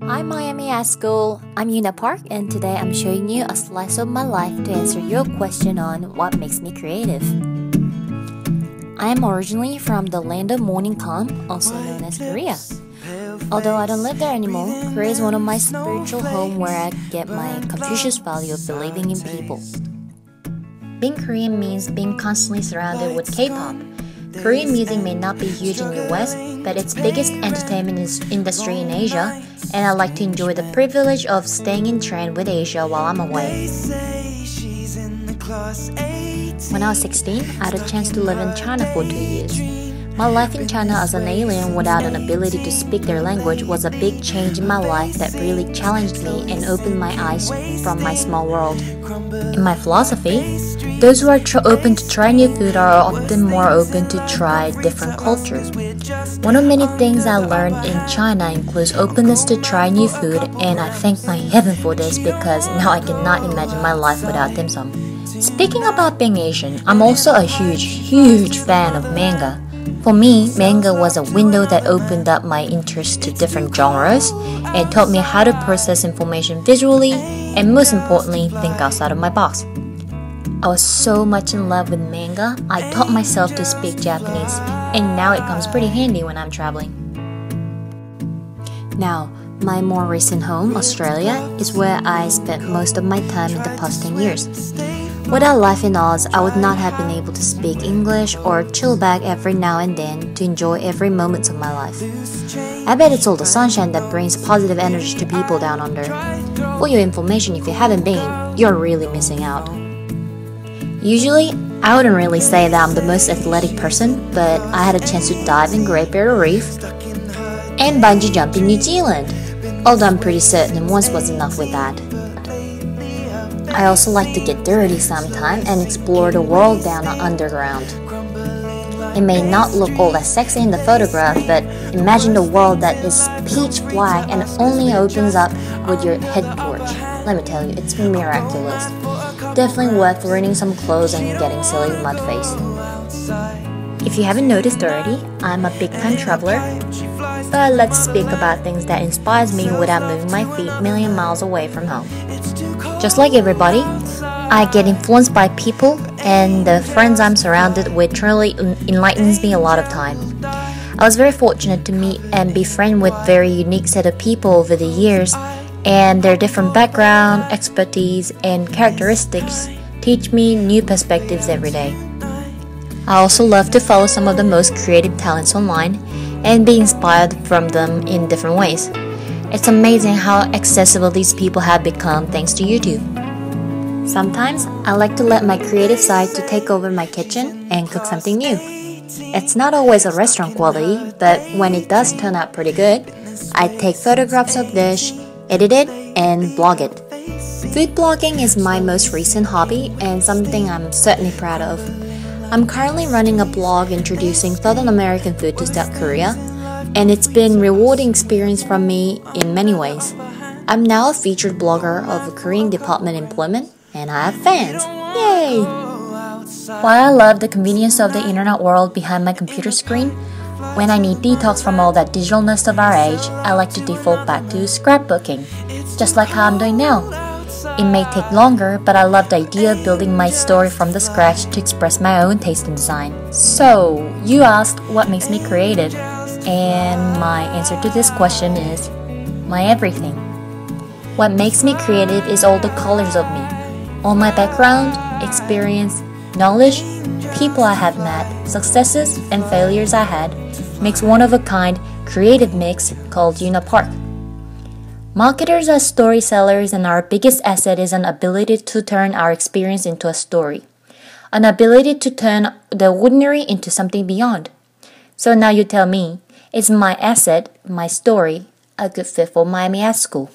Hi Miami at School, I'm Yoonha Park and today I'm showing you a slice of my life to answer your question on what makes me creative. I am originally from the land of morning calm, also known as Korea. Although I don't live there anymore, Korea is one of my spiritual home where I get my Confucius value of believing in people. Being Korean means being constantly surrounded with K-pop. Korean music may not be huge in the West, but it's biggest entertainment industry in Asia, and I like to enjoy the privilege of staying in trend with Asia while I'm away. When I was 16, I had a chance to live in China for 2 years. My life in China as an alien without an ability to speak their language was a big change in my life that really challenged me and opened my eyes from my small world. In my philosophy, those who are open to try new food are often more open to try different cultures. One of many things I learned in China includes openness to try new food, and I thank my heaven for this because now I cannot imagine my life without dim sum. Speaking about being Asian, I'm also a huge fan of manga. For me, manga was a window that opened up my interest to different genres and taught me how to process information visually and most importantly, think outside of my box. I was so much in love with manga, I taught myself to speak Japanese, and now it comes pretty handy when I'm traveling. Now, my more recent home, Australia, is where I spent most of my time in the past 10 years. Without life in Oz, I would not have been able to speak English or chill back every now and then to enjoy every moment of my life. I bet it's all the sunshine that brings positive energy to people down under. For your information, if you haven't been, you're really missing out. Usually, I wouldn't really say that I'm the most athletic person, but I had a chance to dive in Great Barrier Reef and bungee jump in New Zealand, although I'm pretty certain once was enough with that. I also like to get dirty sometime and explore the world down underground. It may not look all that sexy in the photograph, but imagine the world that is pitch black and only opens up with your head torch. Let me tell you, it's miraculous. Definitely worth ruining some clothes and getting silly mud face. If you haven't noticed already, I'm a big time traveler. But let's speak about things that inspires me without moving my feet a million miles away from home. Just like everybody, I get influenced by people, and the friends I'm surrounded with truly enlightens me a lot of time. I was very fortunate to meet and befriend with very unique set of people over the years, and their different background, expertise, and characteristics teach me new perspectives every day. I also love to follow some of the most creative talents online and be inspired from them in different ways. It's amazing how accessible these people have become thanks to YouTube. Sometimes I like to let my creative side to take over my kitchen and cook something new. It's not always a restaurant quality, but when it does turn out pretty good, I take photographs of dish, edit it, and blog it. Food blogging is my most recent hobby and something I'm certainly proud of. I'm currently running a blog introducing Southern American food to South Korea, and it's been a rewarding experience for me in many ways. I'm now a featured blogger of a Korean department employment, and I have fans. Yay! While I love the convenience of the internet world behind my computer screen, when I need detox from all that digitalness of our age, I like to default back to scrapbooking, just like how I'm doing now. It may take longer, but I love the idea of building my story from the scratch to express my own taste in design. So, you asked what makes me creative, and my answer to this question is my everything. What makes me creative is all the colors of me, all my background, experience, knowledge, people I have met, successes and failures I had, makes one-of-a-kind creative mix called Yoonha Park. Marketers are storytellers, and our biggest asset is an ability to turn our experience into a story. An ability to turn the ordinary into something beyond. So now you tell me, is my asset, my story, a good fit for Miami Art School?